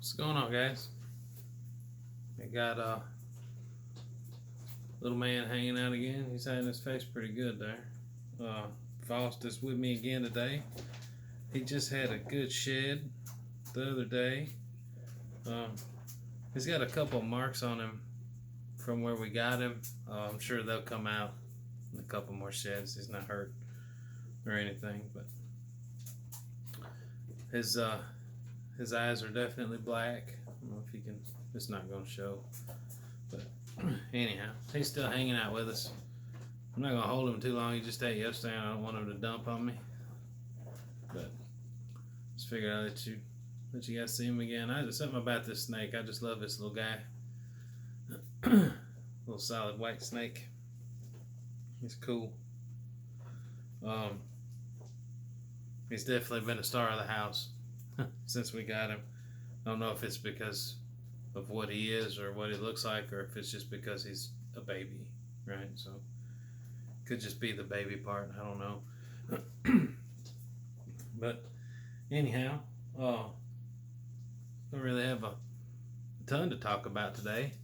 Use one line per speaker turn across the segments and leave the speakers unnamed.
What's going on, guys? I got little man hanging out again. He's hiding his face pretty good there. Faust is with me again today. He just had a good shed the other day. He's got a couple of marks on him from where we got him. I'm sure they'll come out in a couple more sheds. He's not hurt or anything, but his eyes are definitely black. I don't know if you can. It's not going to show, but anyhow, he's still hanging out with us. I'm not going to hold him too long. He just ate yesterday, and I don't want him to dump on me. But just figured I'd let you guys see him again. There's something about this snake. I just love this little guy. Little solid white snake. He's cool. He's definitely been a star of the house since we got him. I don't know if it's because of what he is or what he looks like, or if it's just because he's a baby, right? So could just be the baby part. I don't know. But anyhow, don't really have a ton to talk about today.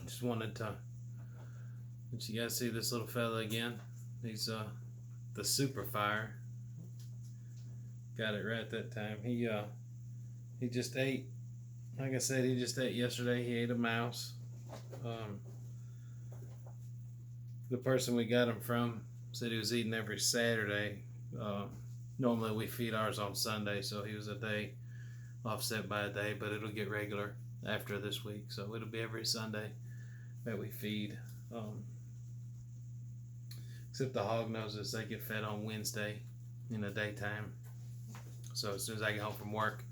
Just wanted to let you guys see this little fella again. He's the super fire. Got it right that time. He just ate. Like I said, he just ate yesterday. He ate a mouse. The person we got him from said he was eating every Saturday. Normally we feed ours on Sunday, so he was a day offset by a day, but it'll get regular after this week, so it'll be every Sunday that we feed. Except the hog noses, they get fed on Wednesday in the daytime. So as soon as I get home from work,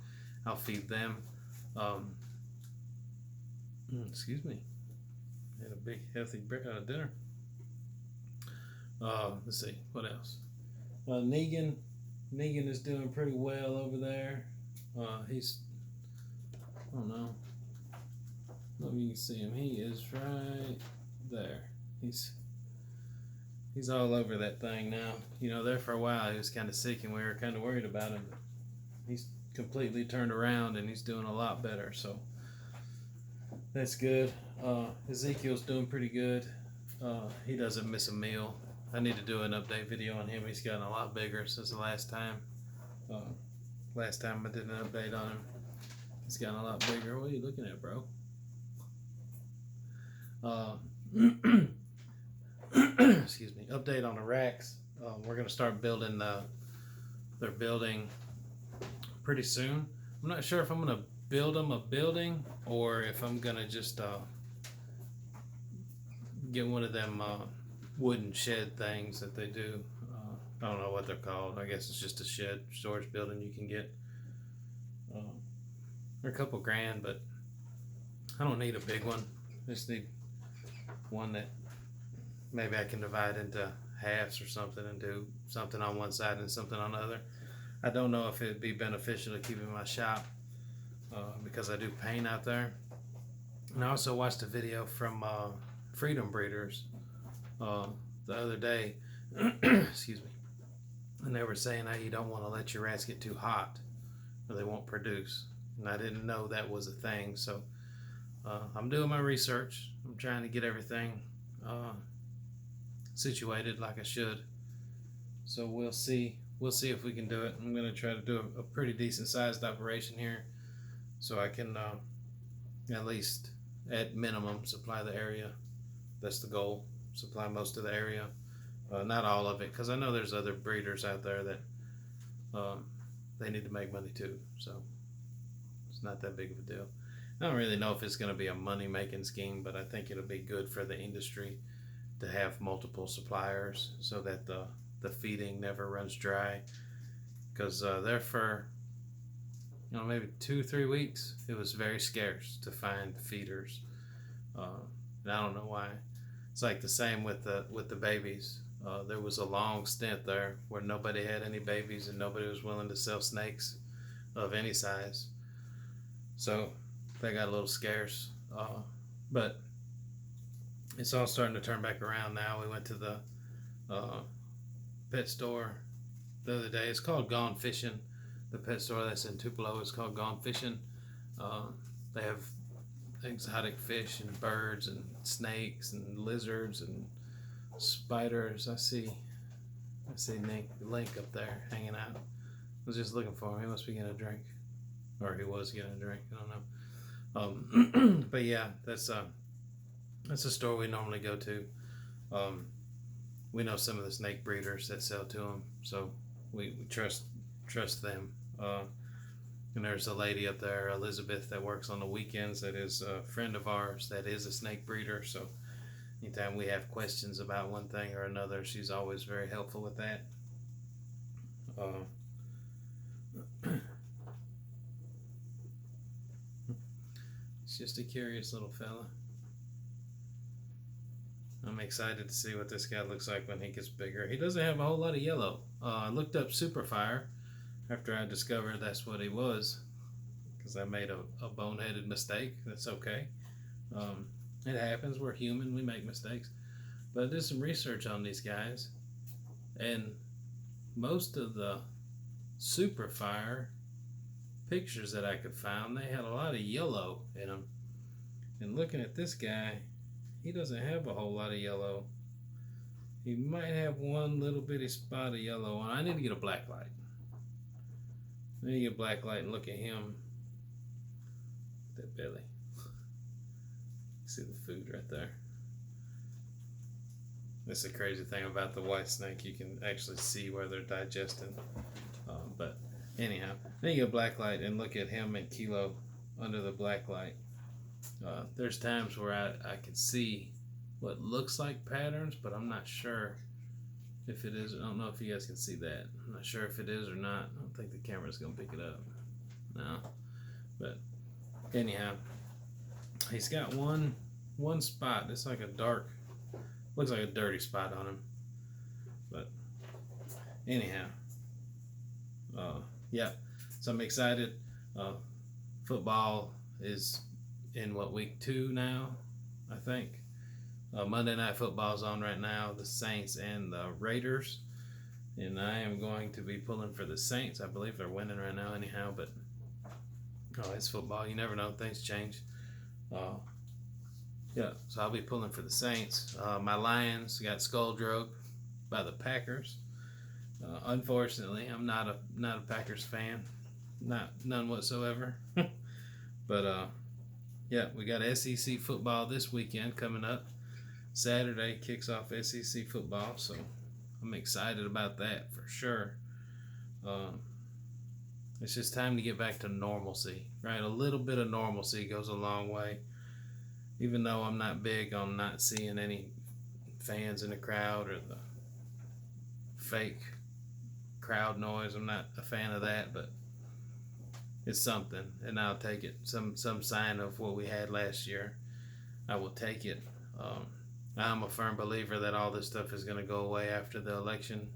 I'll feed them. Excuse me. Had a big healthy dinner. Let's see, what else? Negan is doing pretty well over there. He's, I don't know. I don't know if you can see him. He is right there. He's all over that thing now. You know, there for a while he was kind of sick and we were kind of worried about him. He's completely turned around and he's doing a lot better, so that's good. Ezekiel's doing pretty good. He doesn't miss a meal. I need to do an update video on him. He's gotten a lot bigger since the last time. Last time I did an update on him, he's gotten a lot bigger. What are you looking at, bro? Excuse me. Update on the racks. We're gonna start building they're building pretty soon. I'm not sure if I'm gonna build them a building or if I'm gonna just get one of them wooden shed things that they do. I don't know what they're called. I guess it's just a shed storage building you can get. They're a couple grand, but I don't need a big one. I just need one that maybe I can divide into halves or something and do something on one side and something on the other. I don't know if it'd be beneficial to keep in my shop because I do paint out there. And I also watched a video from Freedom Breeders the other day. Excuse me. And they were saying how you don't want to let your rats get too hot or they won't produce. And I didn't know that was a thing. So I'm doing my research. I'm trying to get everything situated like I should. So we'll see if we can do it. I'm going to try to do a pretty decent sized operation here so I can at least at minimum supply the area. That's the goal. Supply most of the area. Not all of it, because I know there's other breeders out there that they need to make money too. So it's not that big of a deal. I don't really know if it's going to be a money making scheme, but I think it'll be good for the industry to have multiple suppliers so that the feeding never runs dry. Because there for maybe 2-3 weeks it was very scarce to find feeders, and I don't know why. It's like the same with the babies. There was a long stint there where nobody had any babies and nobody was willing to sell snakes of any size, so they got a little scarce. But it's all starting to turn back around now. We went to the pet store the other day. It's called Gone Fishing. the pet store that's in Tupelo is called Gone Fishing. They have exotic fish and birds and snakes and lizards and spiders. I see Nick Link up there hanging out. I was just looking for him. He must be getting a drink, or he was getting a drink. I don't know. But yeah, that's a store we normally go to. We know some of the snake breeders that sell to them, so we trust them. And there's a lady up there, Elizabeth, that works on the weekends. That is a friend of ours. That is a snake breeder. So anytime we have questions about one thing or another, she's always very helpful with that. He's just a curious little fella. I'm excited to see what this guy looks like when he gets bigger. He doesn't have a whole lot of yellow. I looked up Superfire after I discovered that's what he was, because I made a boneheaded mistake. That's okay. It happens. We're human. We make mistakes. But I did some research on these guys, and most of the Superfire pictures that I could find, they had a lot of yellow in them. And looking at this guy, he doesn't have a whole lot of yellow. He might have one little bitty spot of yellow on. I need to get a black light. I need to get a black light and look at him. That belly. See the food right there. That's the crazy thing about the white snake. You can actually see where they're digesting. But anyhow, then you get a black light and look at him and Kilo under the black light. There's times where I can see what looks like patterns, but I'm not sure if it is. I don't know if you guys can see that. I'm not sure if it is or not. I don't think the camera's gonna pick it up. No. But anyhow, he's got one spot. It's like a dark, looks like a dirty spot on him. But anyhow, yeah. So I'm excited. Football is in week 2 now, I think. Monday Night Football's on right now, the Saints and the Raiders, and I am going to be pulling for the Saints. I believe they're winning right now anyhow, but it's football. You never know, things change. Yeah, so I'll be pulling for the Saints. My Lions got skull drugged by the Packers. Unfortunately, I'm not a Packers fan, none whatsoever. But yeah, we got SEC football this weekend coming up. Saturday kicks off SEC football, so I'm excited about that for sure. It's just time to get back to normalcy, right? A little bit of normalcy goes a long way. Even though I'm not big on not seeing any fans in the crowd or the fake crowd noise, I'm not a fan of that, but it's something, and I'll take it. Some sign of what we had last year, I will take it. I'm a firm believer that all this stuff is going to go away after the election.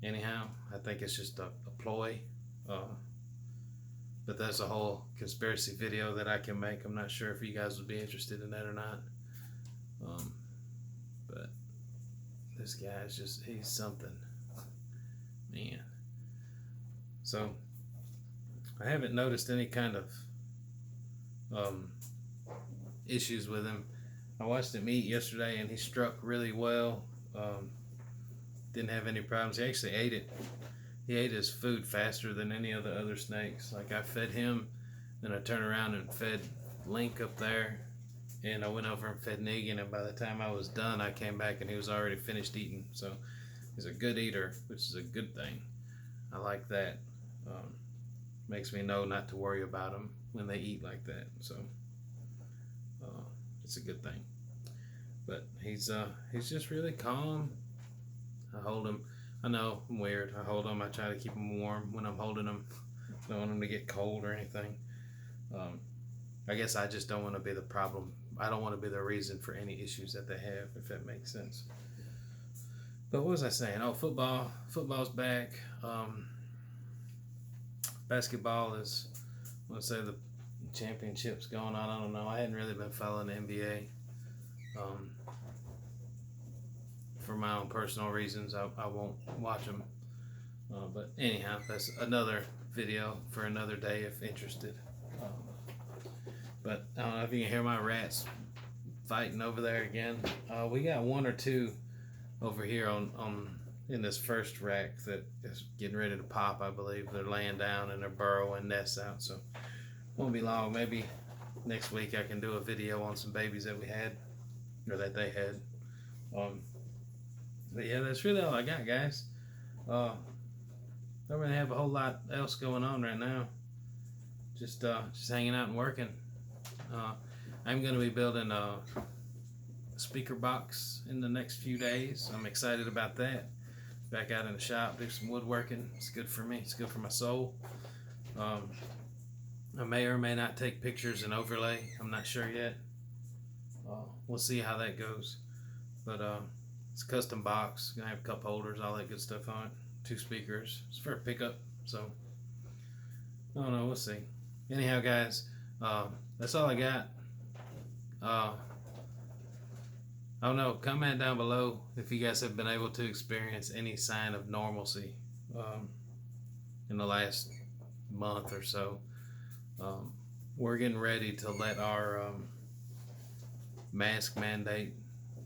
Anyhow, I think it's just a ploy. But that's a whole conspiracy video that I can make. I'm not sure if you guys would be interested in that or not. But this guy is he's something. Man. So, I haven't noticed any kind of issues with him. I watched him eat yesterday, and he struck really well. Didn't have any problems. He actually ate it. He ate his food faster than any of the other snakes. Like, I fed him, then I turned around and fed Link up there, and I went over and fed Negan, and by the time I was done, I came back and he was already finished eating. So he's a good eater, which is a good thing. I like that. Makes me know not to worry about them when they eat like that. So it's a good thing. But he's just really calm. I hold him. I know I'm weird. I hold him. I try to keep him warm when I'm holding him. I don't want him to get cold or anything. I guess I just don't want to be the problem. I don't want to be the reason for any issues that they have, if that makes sense. But what was I saying? Oh, football. Football's back. Basketball is, let's say, the championship's going on. I don't know. I hadn't really been following the NBA. For my own personal reasons, I won't watch them. But anyhow, that's another video for another day if interested. But I don't know if you can hear my rats fighting over there again. We got one or two over here on in this first rack that is getting ready to pop. I believe they're laying down and they're burrowing nests out. So won't be long. Maybe next week I can do a video on some babies that we had or that they had. But yeah, that's really all I got, guys. Don't really have a whole lot else going on right now. Just hanging out and working. I'm going to be building a speaker box in the next few days. I'm excited about that. Back out in the shop, do some woodworking. It's good for me. It's good for my soul. I may or may not take pictures and overlay. I'm not sure yet. We'll see how that goes. But it's a custom box. Gonna have cup holders, all that good stuff on it. 2 speakers. It's for a pickup. So I don't know. We'll see. Anyhow, guys, that's all I got. I don't know. Comment down below if you guys have been able to experience any sign of normalcy in the last month or so. We're getting ready to let our mask mandate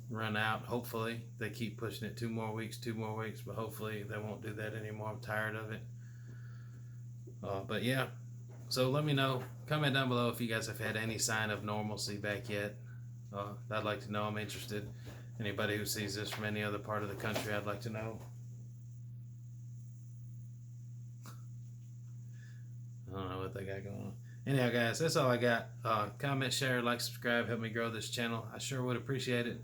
run out. Hopefully they keep pushing it 2 more weeks, but hopefully they won't do that anymore. I'm tired of it. But yeah, so let me know. Comment down below if you guys have had any sign of normalcy back yet. I'd like to know. I'm interested. Anybody who sees this from any other part of the country, I'd like to know. I don't know what they got going on. Anyhow, guys, that's all I got. Comment, share, like, subscribe. Help me grow this channel. I sure would appreciate it.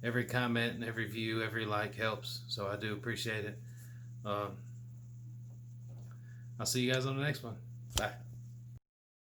Every comment and every view, every like helps. So I do appreciate it. I'll see you guys on the next one. Bye.